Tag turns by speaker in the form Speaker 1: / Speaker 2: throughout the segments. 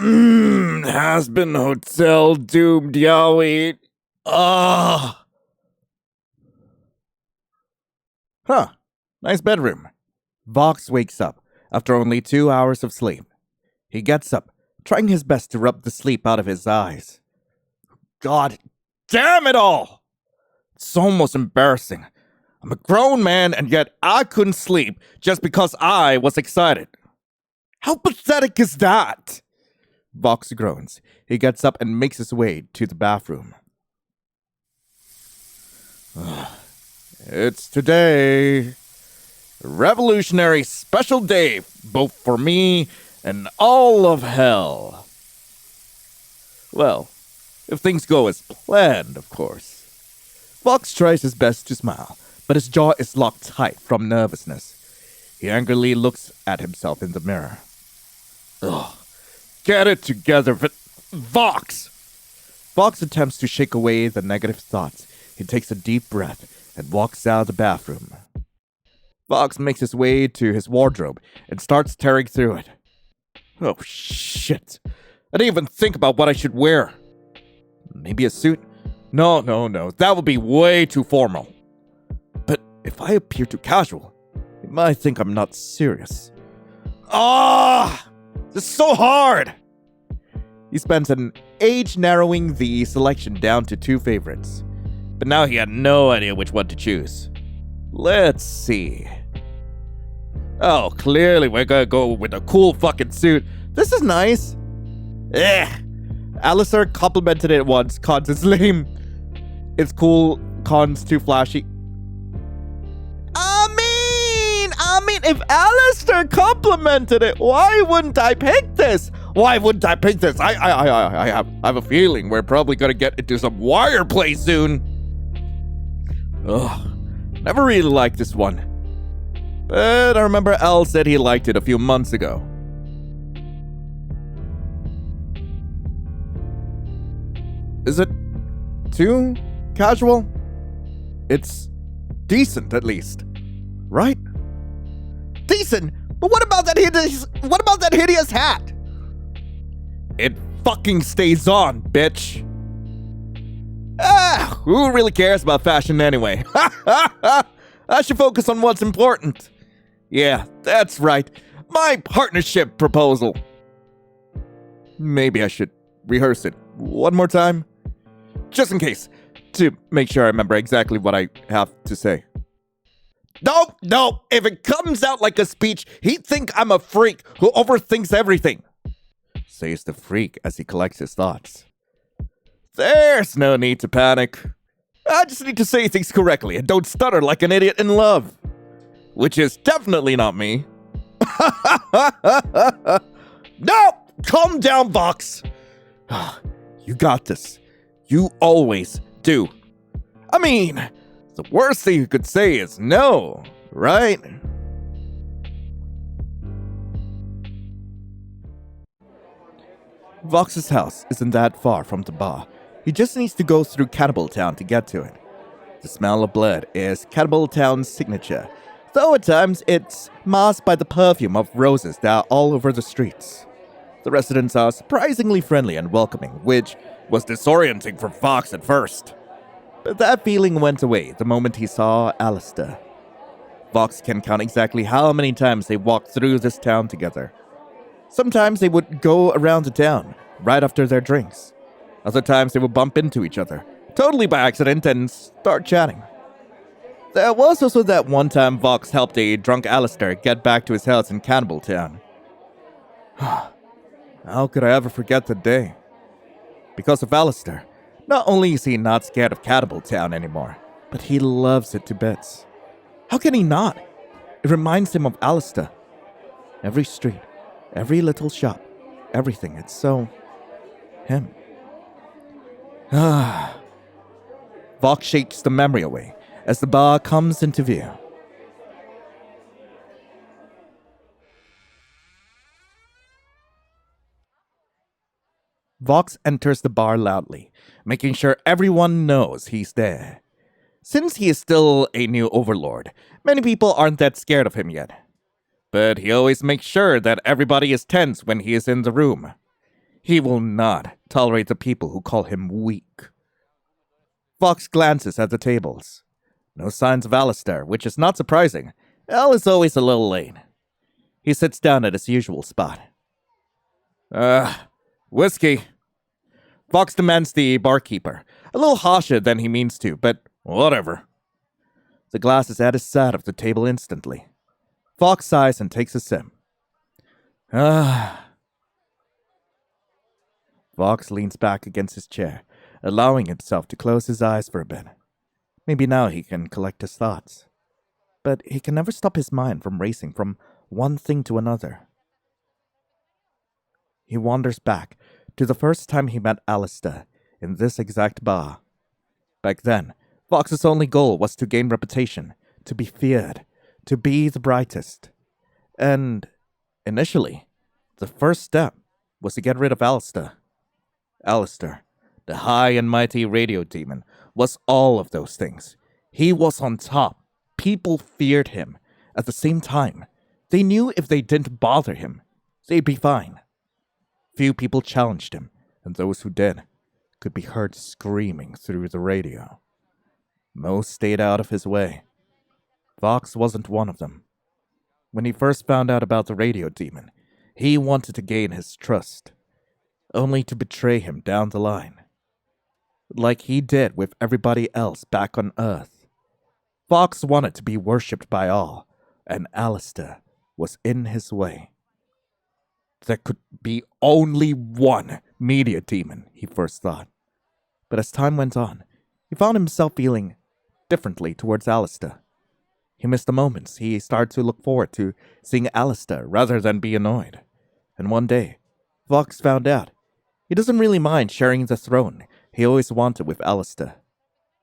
Speaker 1: Has been hotel doomed Yowie. Ah. Huh. Nice bedroom. Vox wakes up after only 2 hours of sleep. He gets up, trying his best to rub the sleep out of his eyes. God damn it all! It's almost embarrassing. I'm a grown man, and yet I couldn't sleep just because I was excited. How pathetic is that? Vox groans. He gets up and makes his way to the bathroom. It's today. A revolutionary special day, both for me and all of hell. Well, if things go as planned, of course. Vox tries his best to smile, but his jaw is locked tight from nervousness. He angrily looks at himself in the mirror. Ugh. Get it together, Vox! Vox attempts to shake away the negative thoughts. He takes a deep breath and walks out of the bathroom. Vox makes his way to his wardrobe and starts tearing through it. Oh, shit. I didn't even think about what I should wear. Maybe a suit? No. That would be way too formal. But if I appear too casual, they might think I'm not serious. This is so hard! He spends an age narrowing the selection down to 2 favorites. But now he had no idea which one to choose. Let's see. Oh, clearly we're gonna go with a cool fucking suit. This is nice. Alastor complimented it once. Cons is lame. It's cool. Cons too flashy. I mean, if Alastor complimented it, why wouldn't I pick this? I have a feeling we're probably gonna get into some wire play soon. Ugh, never really liked this one. But I remember Al said he liked it a few months ago. Is it too casual? It's decent, at least. Right? Decent? But what about that hideous hat? It fucking stays on, bitch. Who really cares about fashion anyway? I should focus on what's important. Yeah, that's right. My partnership proposal. Maybe I should rehearse it one more time. Just in case. To make sure I remember exactly what I have to say. No. If it comes out like a speech, he'd think I'm a freak who overthinks everything. Says the freak as he collects his thoughts. There's no need to panic. I just need to say things correctly and don't stutter like an idiot in love. Which is definitely not me. No! Calm down, Vox. You got this. You always do. I mean, the worst thing you could say is no, right? Vox's house isn't that far from the bar. He just needs to go through Cannibal Town to get to it. The smell of blood is Cannibal Town's signature, though at times it's masked by the perfume of roses that are all over the streets. The residents are surprisingly friendly and welcoming, which was disorienting for Vox at first. But that feeling went away the moment he saw Alastor. Vox can count exactly how many times they walked through this town together. Sometimes they would go around the town right after their drinks. Other times they would bump into each other, totally by accident, and start chatting. There was also that one time Vox helped a drunk Alastor get back to his house in Cannibal Town. How could I ever forget that day? Because of Alastor, not only is he not scared of Cannibal Town anymore, but he loves it to bits. How can he not? It reminds him of Alastor. Every street, every little shop, everything, it's so... him. Vox shakes the memory away as the bar comes into view. Vox enters the bar loudly, making sure everyone knows he's there. Since he is still a new overlord, many people aren't that scared of him yet. But he always makes sure that everybody is tense when he is in the room. He will not tolerate the people who call him weak. Fox glances at the tables. No signs of Alastor, which is not surprising. Al is always a little late. He sits down at his usual spot. Whiskey. Fox demands the barkeeper. A little harsher than he means to, but whatever. The glass is at his side of the table instantly. Fox sighs and takes a sip. Fox leans back against his chair, allowing himself to close his eyes for a bit. Maybe now he can collect his thoughts. But he can never stop his mind from racing from one thing to another. He wanders back to the first time he met Alastor in this exact bar. Back then, Fox's only goal was to gain reputation, to be feared, to be the brightest. And, initially, the first step was to get rid of Alastor. Alastor, the high and mighty radio demon, was all of those things. He was on top. People feared him. At the same time, they knew if they didn't bother him, they'd be fine. Few people challenged him, and those who did could be heard screaming through the radio. Most stayed out of his way. Fox wasn't one of them. When he first found out about the radio demon, he wanted to gain his trust, only to betray him down the line. Like he did with everybody else back on Earth. Fox wanted to be worshipped by all, and Alastor was in his way. There could be only one media demon, he first thought. But as time went on, he found himself feeling differently towards Alastor. He missed the moments he started to look forward to seeing Alastor rather than be annoyed. And one day, Fox found out he doesn't really mind sharing the throne he always wanted with Alastor.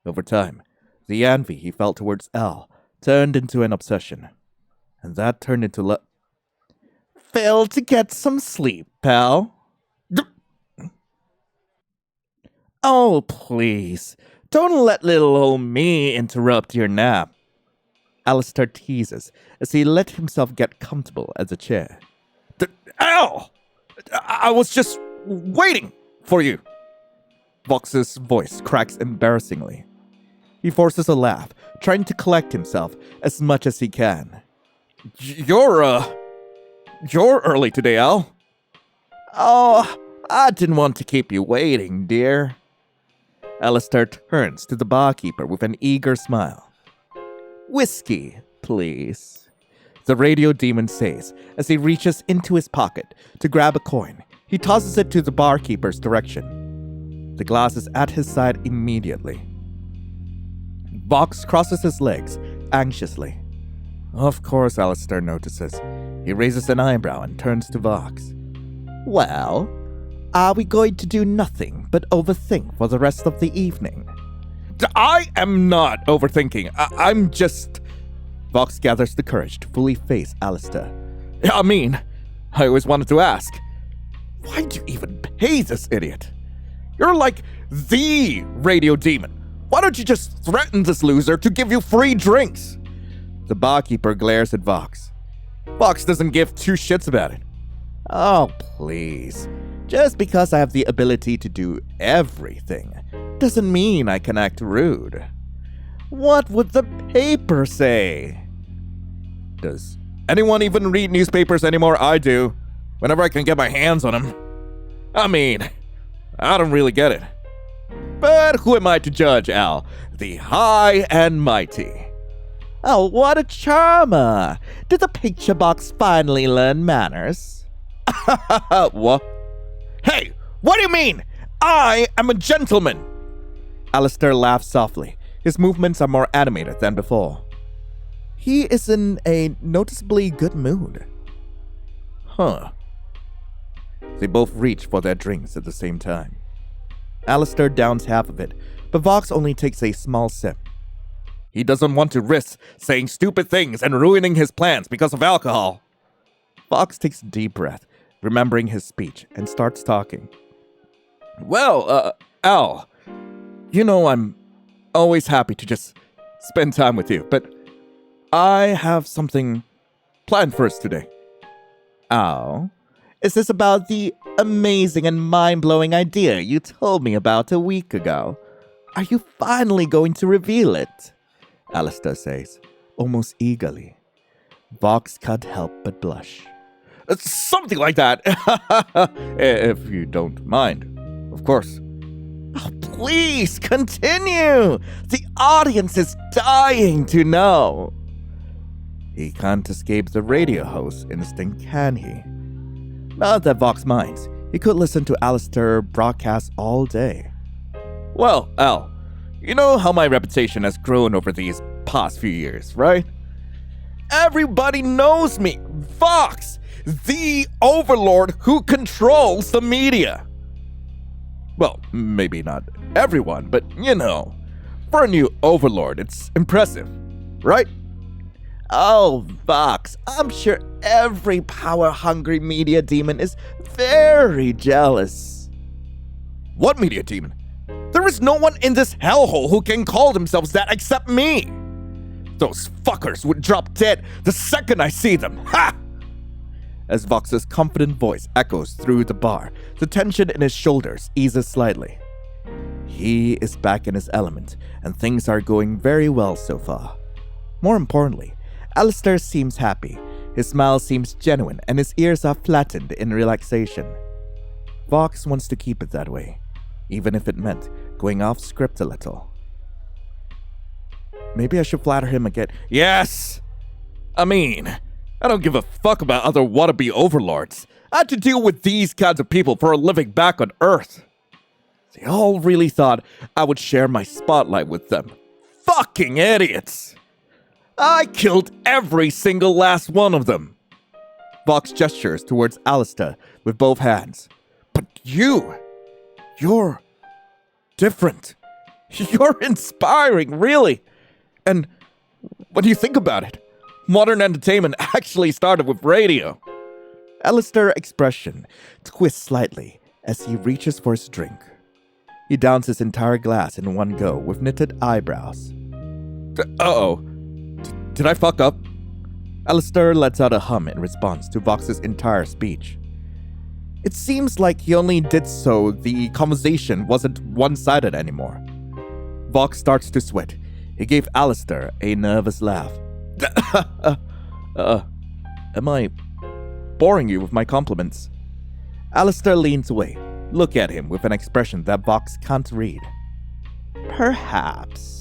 Speaker 1: Over time, the envy he felt towards Al turned into an obsession. And that turned into Fail to get some sleep, pal. Oh, please. Don't let little old me interrupt your nap. Alastor teases as he let himself get comfortable at the chair. Al! I was just waiting for you. Fox's voice cracks embarrassingly. He forces a laugh, trying to collect himself as much as he can. You're early today, Al. Oh, I didn't want to keep you waiting, dear. Alastor turns to the barkeeper with an eager smile. Whiskey, please. The radio demon says as he reaches into his pocket to grab a coin. He tosses it to the barkeeper's direction. The glass is at his side immediately. Fox crosses his legs anxiously. Of course, Alastor notices. He raises an eyebrow and turns to Vox. Well, are we going to do nothing but overthink for the rest of the evening? I am not overthinking. I'm just... Vox gathers the courage to fully face Alastor. I always wanted to ask. Why do you even pay this idiot? You're like the radio demon. Why don't you just threaten this loser to give you free drinks? The barkeeper glares at Vox. Vox doesn't give two shits about it. Oh, please. Just because I have the ability to do everything doesn't mean I can act rude. What would the paper say? Does anyone even read newspapers anymore? I do. Whenever I can get my hands on them. I don't really get it. But who am I to judge, Al? The high and mighty. Oh, what a charmer! Did the picture box finally learn manners? What? Hey, what do you mean? I am a gentleman! Alastor laughs softly. His movements are more animated than before. He is in a noticeably good mood. Huh. They both reach for their drinks at the same time. Alastor downs half of it, but Vox only takes a small sip. He doesn't want to risk saying stupid things and ruining his plans because of alcohol. Vox takes a deep breath, remembering his speech, and starts talking. Well, Al, you know I'm always happy to just spend time with you, but I have something planned for us today. Oh? Is this about the amazing and mind-blowing idea you told me about a week ago? Are you finally going to reveal it? Alastor says, almost eagerly. Vox can't help but blush. Something like that, if you don't mind, of course. Oh, please, continue! The audience is dying to know. He can't escape the radio host instinct, can he? Not that Vox minds. He could listen to Alastor broadcast all day. Well, Al, you know how my reputation has grown over these past few years, right? Everybody knows me, Vox, the overlord who controls the media. Well, maybe not everyone, but you know, for a new overlord, it's impressive, right? Oh, Vox, I'm sure every power-hungry media demon is very jealous. What media demon? There is no one in this hellhole who can call themselves that except me. Those fuckers would drop dead the second I see them. Ha! As Vox's confident voice echoes through the bar, the tension in his shoulders eases slightly. He is back in his element, and things are going very well so far. More importantly, Alastor seems happy. His smile seems genuine, and his ears are flattened in relaxation. Vox wants to keep it that way, even if it meant going off script a little. Maybe I should flatter him again. Yes! I mean, I don't give a fuck about other wannabe overlords. I had to deal with these kinds of people for a living back on Earth. They all really thought I would share my spotlight with them. Fucking idiots! I killed every single last one of them. Vox gestures towards Alastor with both hands. But you're different. You're inspiring, really. And what do you think about it? Modern entertainment actually started with radio. Alastor's expression twists slightly as he reaches for his drink. He downs his entire glass in one go with knitted eyebrows. Uh-oh. Did I fuck up? Alastor lets out a hum in response to Vox's entire speech. It seems like he only did so the conversation wasn't one-sided anymore. Vox starts to sweat. He gave Alastor a nervous laugh. Am I boring you with my compliments? Alastor leans away. Look at him with an expression that Vox can't read. Perhaps.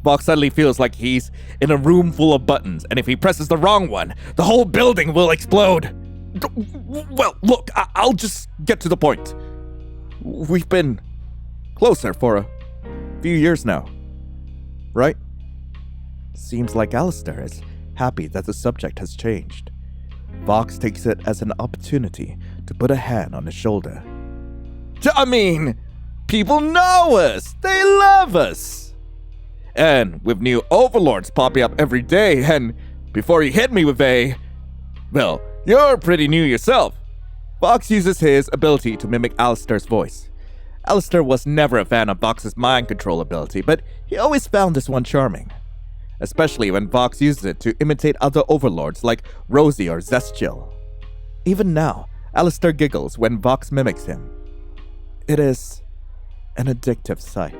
Speaker 1: Vox suddenly feels like he's in a room full of buttons, and if he presses the wrong one, the whole building will explode. Well, look, I'll just get to the point. We've been closer for a few years now, right? Seems like Alastor is happy that the subject has changed. Vox takes it as an opportunity to put a hand on his shoulder. I mean, people know us. They love us. And with new overlords popping up every day, and before you hit me with well, you're pretty new yourself. Vox uses his ability to mimic Alastor's voice. Alastor was never a fan of Vox's mind control ability, but he always found this one charming. Especially when Vox uses it to imitate other overlords like Rosie or Zestial. Even now, Alastor giggles when Vox mimics him. It is an addictive sight.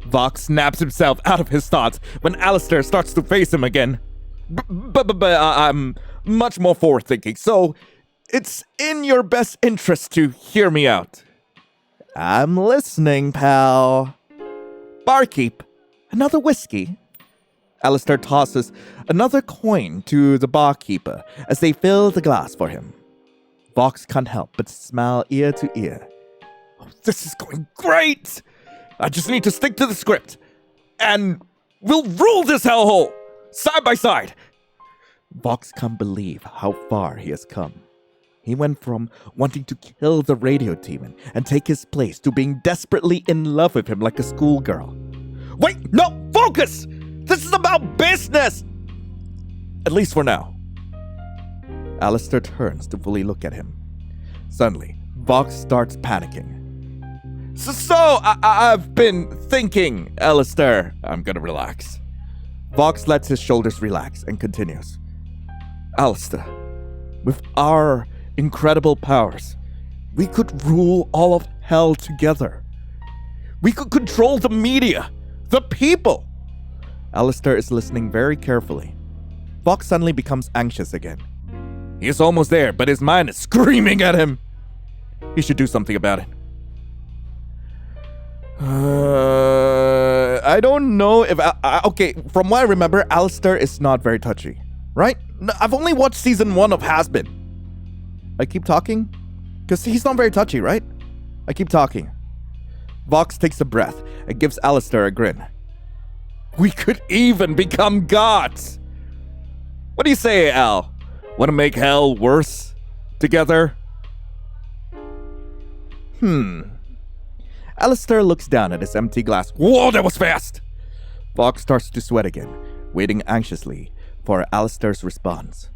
Speaker 1: Vox snaps himself out of his thoughts when Alastor starts to face him again. But I'm much more forward-thinking, so it's in your best interest to hear me out. I'm listening, pal. Barkeep, another whiskey? Alastor tosses another coin to the barkeeper as they fill the glass for him. Vox can't help but smile ear to ear. Oh, this is going great! I just need to stick to the script, and we'll rule this hellhole, side by side. Vox can't believe how far he has come. He went from wanting to kill the radio demon and take his place to being desperately in love with him like a schoolgirl. Wait, no, focus! This is about business! At least for now. Alastor turns to fully look at him. Suddenly, Vox starts panicking. So I've been thinking, Alastor. I'm gonna relax. Vox lets his shoulders relax and continues. Alastor, with our incredible powers, we could rule all of hell together. We could control the media, the people. Alastor is listening very carefully. Vox suddenly becomes anxious again. He is almost there, but his mind is screaming at him. He should do something about it. I don't know if... okay, from what I remember, Alastor is not very touchy, right? No, I've only watched season 1 of Has Been. I keep talking? Because he's not very touchy, right? I keep talking. Vox takes a breath and gives Alastor a grin. We could even become gods! What do you say, Al? Want to make hell worse together? Alastor looks down at his empty glass. Whoa, that was fast! Vox starts to sweat again, waiting anxiously for Alastor's response.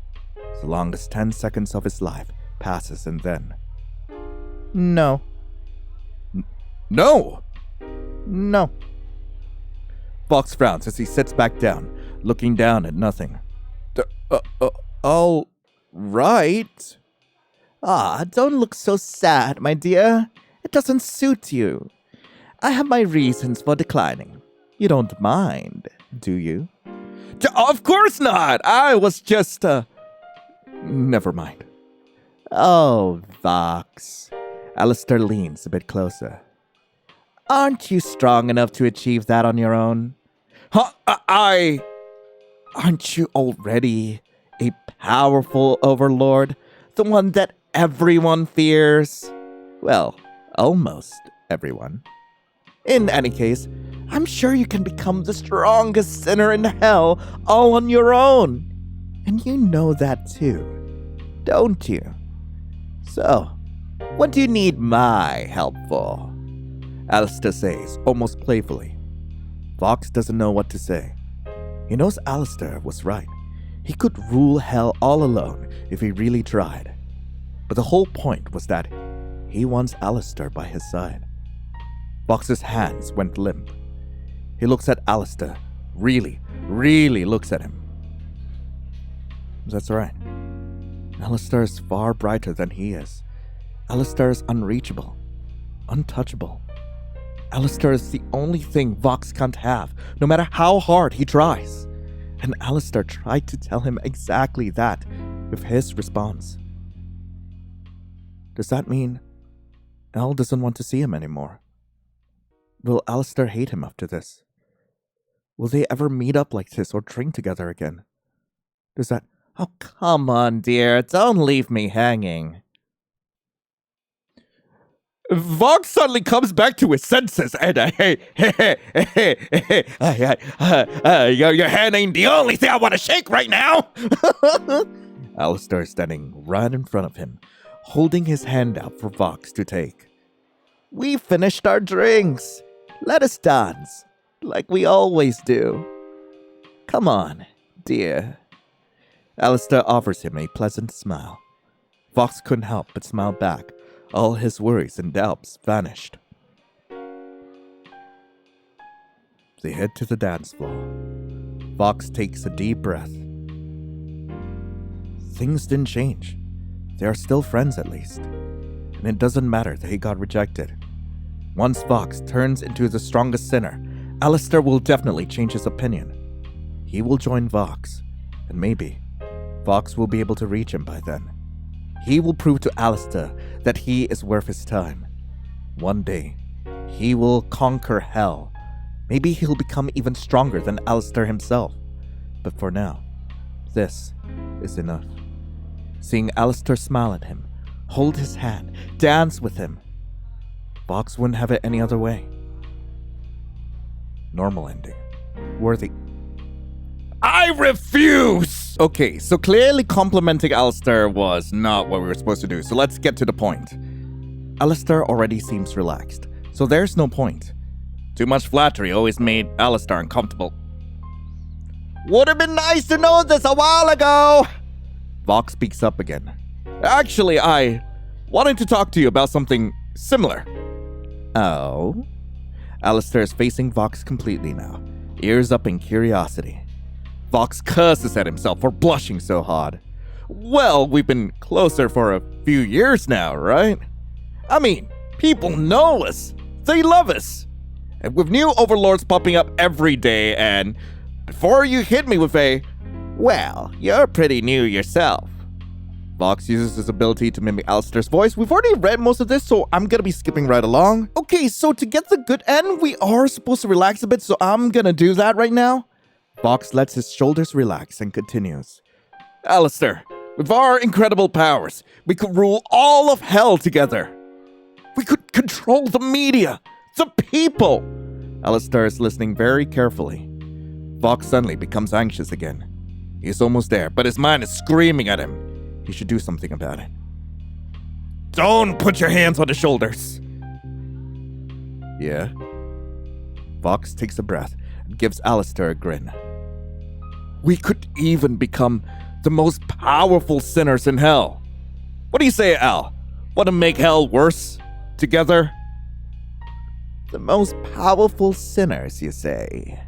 Speaker 1: As long as 10 seconds of his life passes and then... No. No! No. Vox frowns as he sits back down, looking down at nothing. All right. Don't look so sad, my dear. It doesn't suit you. I have my reasons for declining. You don't mind, do you? Of course not! I was just, Never mind. Oh, Vox. Alastor leans a bit closer. Aren't you strong enough to achieve that on your own? Aren't you already a powerful overlord? The one that everyone fears? Well, almost everyone. In any case, I'm sure you can become the strongest sinner in hell all on your own. And you know that too, don't you? So, what do you need my help for? Alastor says, almost playfully. Vox doesn't know what to say. He knows Alastor was right. He could rule hell all alone if he really tried. But the whole point was that he wants Alastor by his side. Vox's hands went limp. He looks at Alastor, really looks at him. That's right. Alastor is far brighter than he is. Alastor is unreachable, untouchable. Alastor is the only thing Vox can't have, no matter how hard he tries. And Alastor tried to tell him exactly that with his response. Does that mean Elle doesn't want to see him anymore? Will Alastor hate him after this? Will they ever meet up like this or drink together again? Does that... Oh, come on, dear. Don't leave me hanging. Vox suddenly comes back to his senses and your hand ain't the only thing I want to shake right now. Alastor is standing right in front of him, holding his hand out for Vox to take. We finished our drinks. Let us dance, like we always do. Come on, dear. Alastor offers him a pleasant smile. Vox couldn't help but smile back. All his worries and doubts vanished. They head to the dance floor. Vox takes a deep breath. Things didn't change. They are still friends at least. And it doesn't matter that he got rejected. Once Vox turns into the strongest sinner, Alastor will definitely change his opinion. He will join Vox, and maybe Vox will be able to reach him by then. He will prove to Alastor that he is worth his time. One day, he will conquer hell. Maybe he'll become even stronger than Alastor himself. But for now, this is enough. Seeing Alastor smile at him, hold his hand, dance with him, Vox wouldn't have it any other way. Normal ending. Worthy. I refuse! Okay, so clearly complimenting Alastor was not what we were supposed to do, so let's get to the point. Alastor already seems relaxed, so there's no point. Too much flattery always made Alastor uncomfortable. Would have been nice to know this a while ago! Vox speaks up again. Actually, I wanted to talk to you about something similar. Oh? Alastor is facing Vox completely now, ears up in curiosity. Vox curses at himself for blushing so hard. Well, we've been closer for a few years now, right? I mean, people know us. They love us. And with new overlords popping up every day, and before you hit me with a, well, you're pretty new yourself. Vox uses his ability to mimic Alastor's voice. We've already read most of this, so I'm gonna be skipping right along. Okay, so to get the good end, we are supposed to relax a bit, so I'm gonna do that right now. Vox lets his shoulders relax and continues. Alastor, with our incredible powers, we could rule all of hell together. We could control the media, the people. Alastor is listening very carefully. Vox suddenly becomes anxious again. He's almost there, but his mind is screaming at him. He should do something about it. Don't put your hands on his shoulders. Yeah? Vox takes a breath and gives Alastor a grin. We could even become the most powerful sinners in hell. What do you say, Al? Want to make hell worse? Together? The most powerful sinners, you say?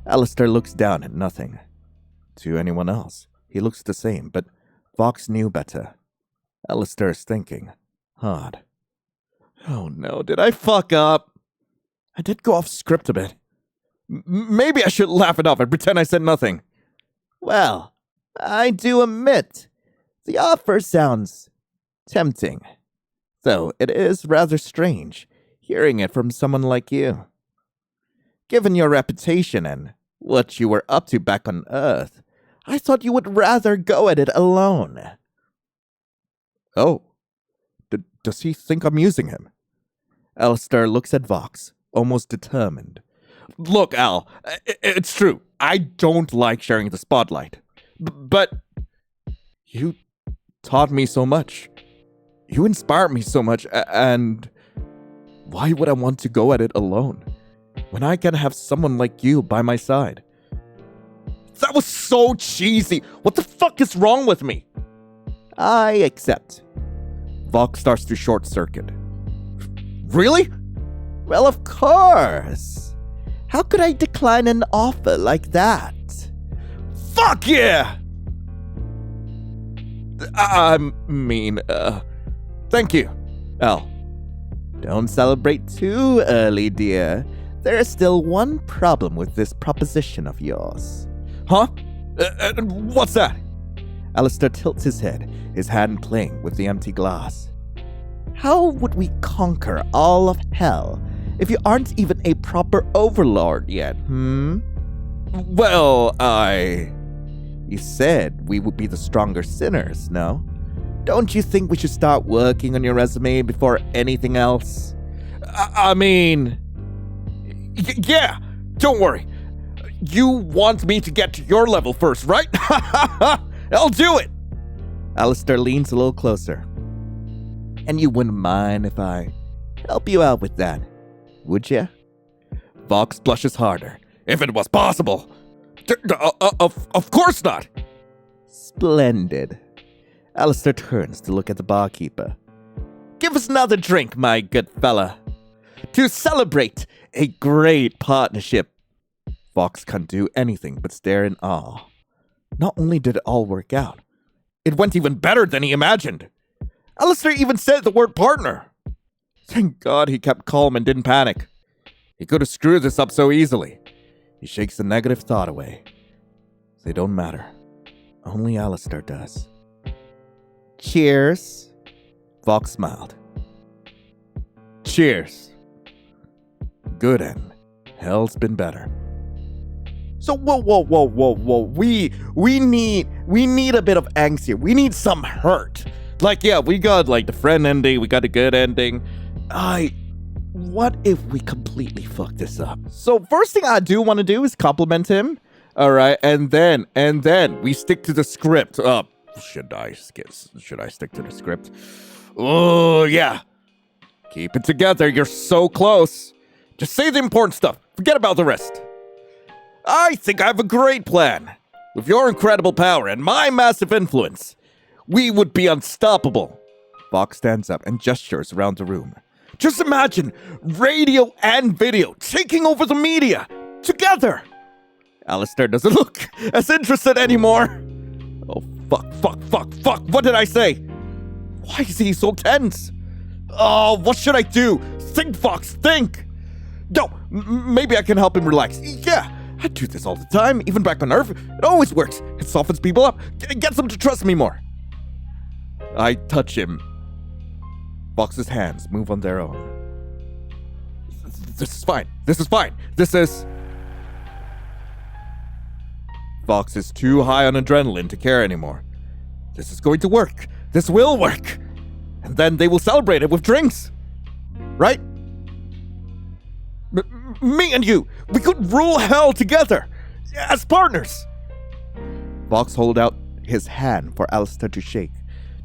Speaker 1: Alastor looks down at nothing. To anyone else, he looks the same, but Vox knew better. Alastor is thinking hard. Oh no, did I fuck up? I did go off script a bit. Maybe I should laugh it off and pretend I said nothing. Well, I do admit, the offer sounds tempting. Though it is rather strange hearing it from someone like you. Given your reputation and what you were up to back on Earth, I thought you would rather go at it alone. Oh. Does he think I'm using him? Alastor looks at Vox, almost determined. Look, Al, it's true. I don't like sharing the spotlight. But you taught me so much. You inspired me so much, and why would I want to go at it alone when I can have someone like you by my side? That was so cheesy. What the fuck is wrong with me? I accept. Vox starts to short circuit. Really? Well, of course. How could I decline an offer like that? Fuck yeah! I mean, thank you, Al. Don't celebrate too early, dear. There is still one problem with this proposition of yours. Huh? What's that? Alastor tilts his head, his hand playing with the empty glass. How would we conquer all of hell if you aren't even a proper overlord yet, Well, You said we would be the stronger sinners, no? Don't you think we should start working on your resume before anything else? I mean... Yeah, don't worry. You want me to get to your level first, right? I'll do it! Alastor leans a little closer. And you wouldn't mind if I help you out with that, would ya? Vox blushes harder. If it was possible. Of course not! Splendid. Alastor turns to look at the barkeeper. Give us another drink, my good fella. To celebrate a great partnership. Vox can't do anything but stare in awe. Not only did it all work out, it went even better than he imagined. Alastor even said the word partner. Thank God he kept calm and didn't panic. He could have screwed this up so easily. He shakes the negative thought away. They don't matter. Only Alastor does. Cheers. Vox smiled. Cheers. Good end. Hell's been better. So whoa. We need a bit of angst here. We need some hurt. Like, yeah, we got like the friend ending, we got a good ending. What if we completely fuck this up? So first thing I do want to do is compliment him. All right, and then we stick to the script. Should I stick to the script? Oh yeah. Keep it together. You're so close. Just say the important stuff. Forget about the rest. I think I have a great plan. With your incredible power and my massive influence, we would be unstoppable. Vox stands up and gestures around the room. Just imagine radio and video taking over the media together. Alastor doesn't look as interested anymore. Oh, Fuck. What did I say? Why is he so tense? Oh, what should I do? Think, Vox, think. No, maybe I can help him relax. Yeah, I do this all the time, even back on Earth. It always works. It softens people up. Gets them to trust me more. I touch him. Vox's hands move on their own. This is fine. Vox is too high on adrenaline to care anymore. This is going to work. This will work. And then they will celebrate it with drinks. Right? Me and you, we could rule hell together. As partners. Vox holds out his hand for Alastor to shake,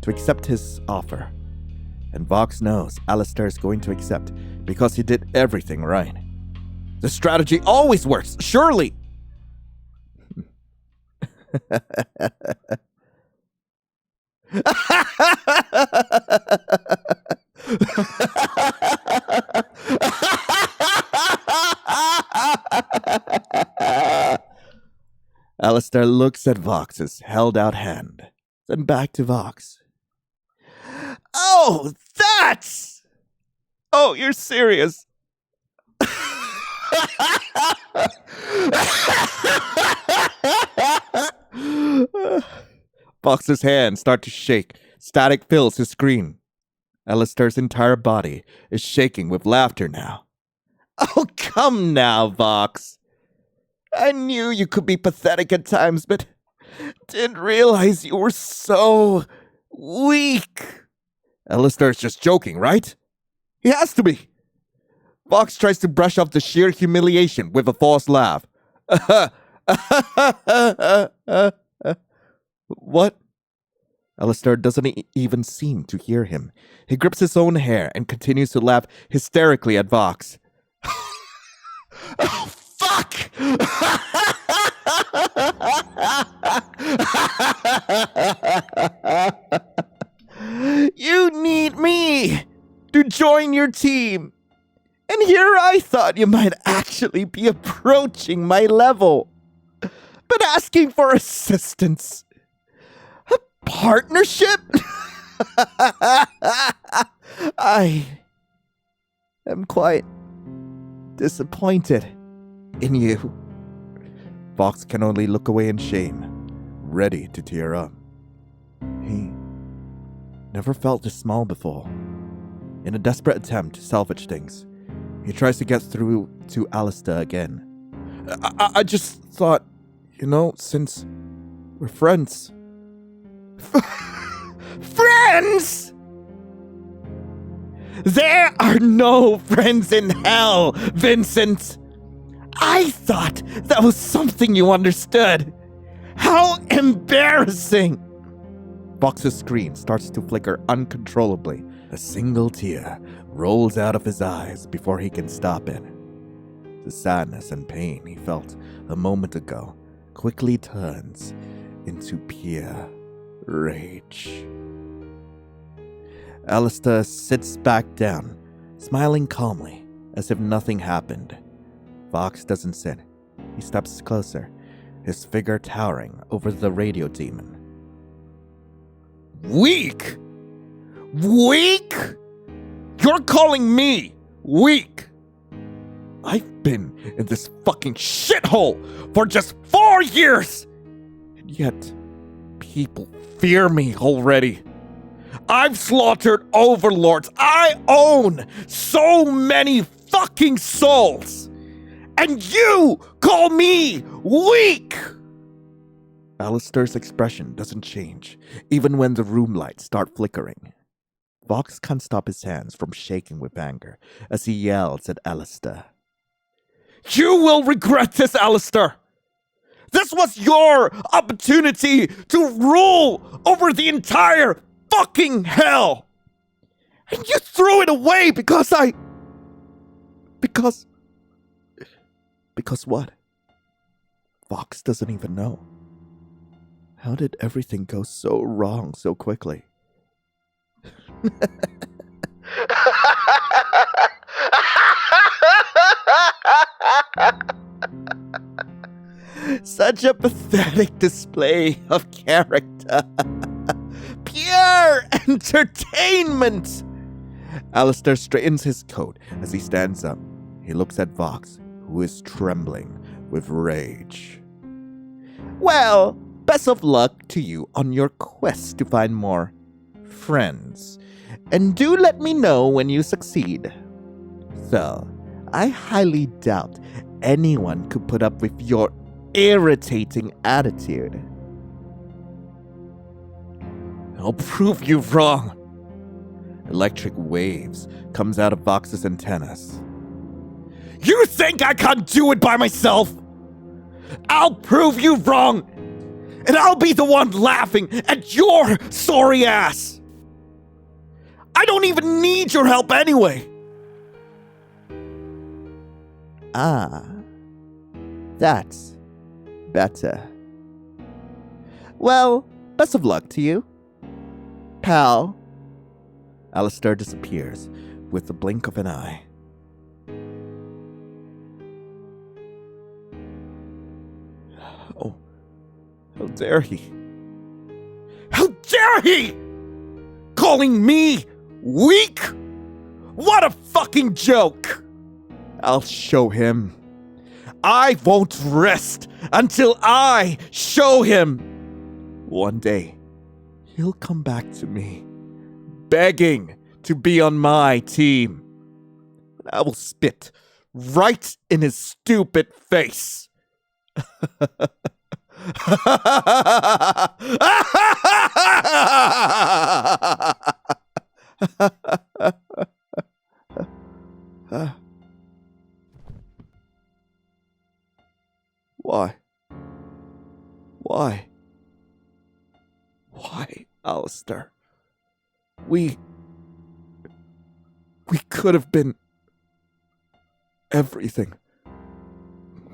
Speaker 1: to accept his offer. And Vox knows Alastor is going to accept because he did everything right. The strategy always works, surely. Alastor looks at Vox's held out hand, then back to Vox. Oh, that's... Oh, you're serious. Vox's hands start to shake. Static fills his screen. Alastor's entire body is shaking with laughter now. Oh, come now, Vox. I knew you could be pathetic at times, but didn't realize you were so weak. Alastor's just joking, right? He has to be. Vox tries to brush off the sheer humiliation with a false laugh. What? Alastor doesn't even seem to hear him. He grips his own hair and continues to laugh hysterically at Vox. Oh, fuck! You need me to join your team. And here I thought you might actually be approaching my level, but asking for assistance. A partnership? I am quite disappointed in you. Vox can only look away in shame, ready to tear up. He never felt this small before. In a desperate attempt to salvage things, he tries to get through to Alastor again. I just thought, since we're friends. Friends? There are no friends in hell, Vincent. I thought that was something you understood. How embarrassing. Vox's screen starts to flicker uncontrollably. A single tear rolls out of his eyes before he can stop it. The sadness and pain he felt a moment ago quickly turns into pure rage. Alastor sits back down, smiling calmly, as if nothing happened. Vox doesn't sit. He steps closer, his figure towering over the radio demon. Weak? Weak? You're calling me weak? I've been in this fucking shithole for just 4 years! And yet, people fear me already. I've slaughtered overlords. I own so many fucking souls. And you call me weak! Alastor's expression doesn't change, even when the room lights start flickering. Vox can't stop his hands from shaking with anger as he yells at Alastor. You will regret this, Alastor! This was your opportunity to rule over the entire fucking hell! And you threw it away because Because what? Vox doesn't even know. How did everything go so wrong so quickly? Such a pathetic display of character. Pure entertainment! Alastor straightens his coat as he stands up. He looks at Vox, who is trembling with rage. Well, best of luck to you on your quest to find more friends. And do let me know when you succeed. Though, I highly doubt anyone could put up with your irritating attitude. I'll prove you wrong. Electric waves comes out of Vox's antennas. You think I can't do it by myself? I'll prove you wrong, and I'll be the one laughing at your sorry ass. I don't even need your help anyway. Ah, that's better. Well, best of luck to you, pal. Alastor disappears with the blink of an eye. Oh, how dare he? How dare he! Calling me weak? What a fucking joke! I'll show him. I won't rest until I show him. One day, he'll come back to me, begging to be on my team. I will spit right in his stupid face. Why? Why? Why, Alastor? We could have been everything.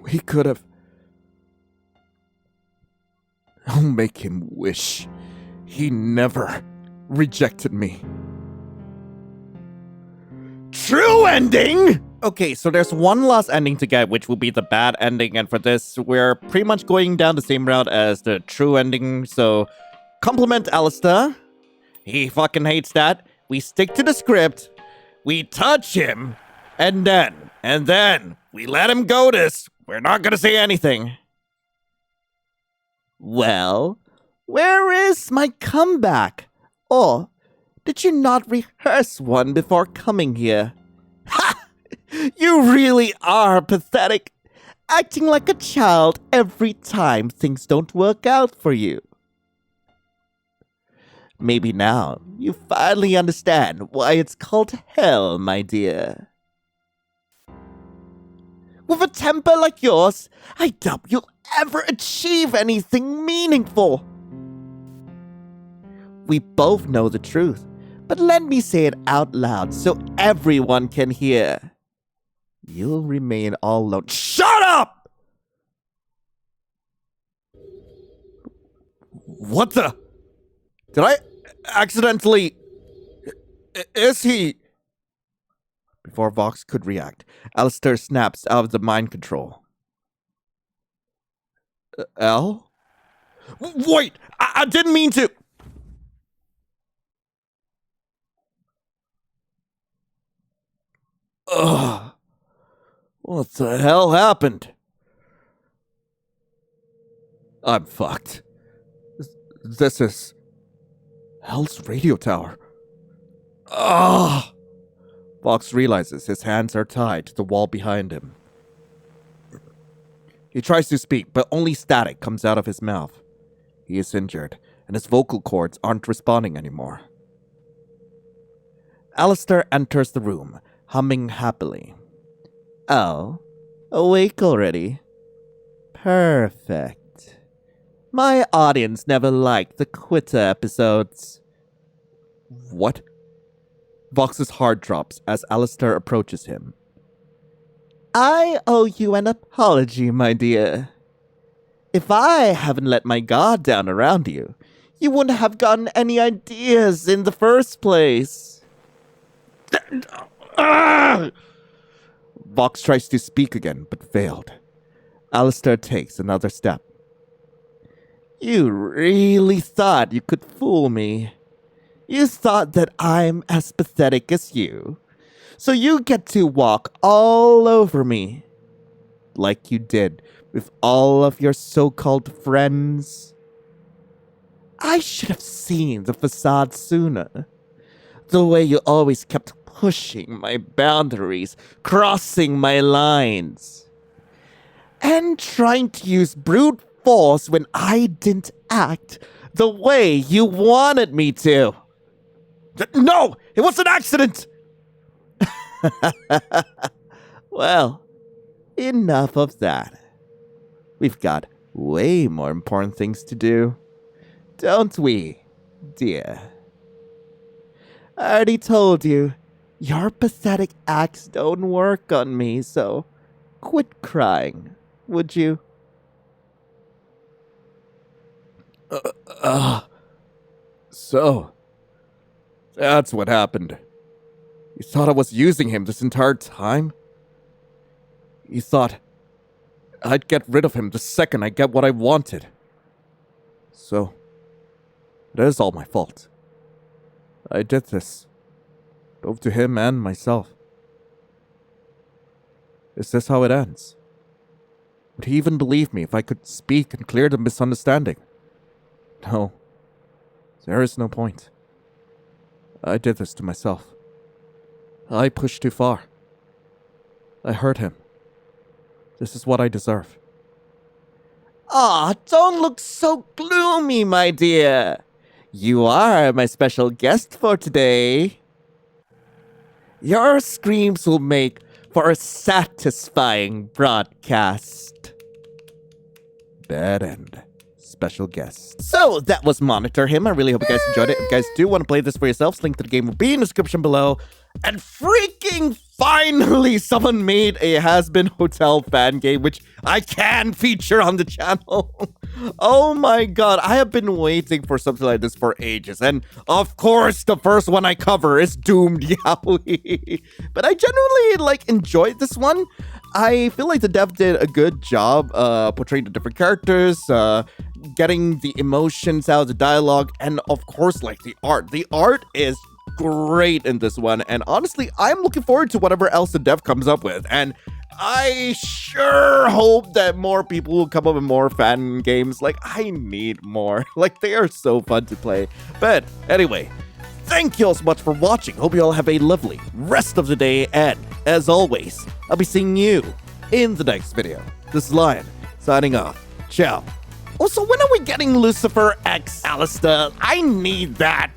Speaker 1: We could have. I'll make him wish he never rejected me. True ending! Okay, so there's one last ending to get, which will be the bad ending, and for this, we're pretty much going down the same route as the true ending, so compliment Alastor. He fucking hates that. We stick to the script, we touch him, and then, we let him go this. We're not gonna say anything. Well, where is my comeback? Or did you not rehearse one before coming here? Ha! You really are pathetic, acting like a child every time things don't work out for you. Maybe now you finally understand why it's called hell, my dear. With a temper like yours, I doubt you'll ever achieve anything meaningful. We both know the truth, but let me say it out loud so everyone can hear. You'll remain all alone. Shut up! What the? Did I accidentally... Is he... Before Vox could react, Alastor snaps out of the mind control. Al? Wait! I didn't mean to... Ugh. What the hell happened? I'm fucked. This is... Hell's radio tower. Ugh! Vox realizes his hands are tied to the wall behind him. He tries to speak, but only static comes out of his mouth. He is injured, and his vocal cords aren't responding anymore. Alastor enters the room, humming happily. Oh, awake already? Perfect. My audience never liked the quitter episodes. What? Vox's heart drops as Alastor approaches him. I owe you an apology, my dear. If I haven't let my guard down around you, you wouldn't have gotten any ideas in the first place. Vox tries to speak again, but failed. Alastor takes another step, You really thought you could fool me. You thought that I'm as pathetic as you. So you get to walk all over me. Like you did with all of your so-called friends. I should have seen the facade sooner. The way you always kept pushing my boundaries, crossing my lines, and trying to use brute force when I didn't act the way you wanted me to. No! It was an accident! Well, enough of that. We've got way more important things to do. Don't we, dear? I already told you, your pathetic acts don't work on me, so quit crying, would you? So, that's what happened. You thought I was using him this entire time? You thought I'd get rid of him the second I get what I wanted. So, it is all my fault. I did this, both to him and myself. Is this how it ends? Would he even believe me if I could speak and clear the misunderstanding? No, there is no point. I did this to myself. I pushed too far. I hurt him. This is what I deserve. Aw, don't look so gloomy, my dear. You are my special guest for today. Your screams will make for a satisfying broadcast. Bad end. Special guest. So that was Monitor Him. I really hope you guys enjoyed it. If you guys do want to play this for yourselves, link to the game will be in the description below. And freaking finally someone made a Has-Been Hotel fan game, which I can feature on the channel. Oh my god, I have been waiting for something like this for ages. And of course, the first one I cover is Doomed Yaoi. But I genuinely enjoyed this one. I feel like the dev did a good job portraying the different characters, getting the emotions out of the dialogue, and of course, the art. The art is great in this one, and honestly, I'm looking forward to whatever else the dev comes up with, and I sure hope that more people will come up with more fan games. I need more. They are so fun to play. But anyway, thank you all so much for watching. Hope you all have a lovely rest of the day, and as always, I'll be seeing you in the next video. This is Lion, signing off. Ciao. Also, when are we getting Lucifer X Alastor? I need that.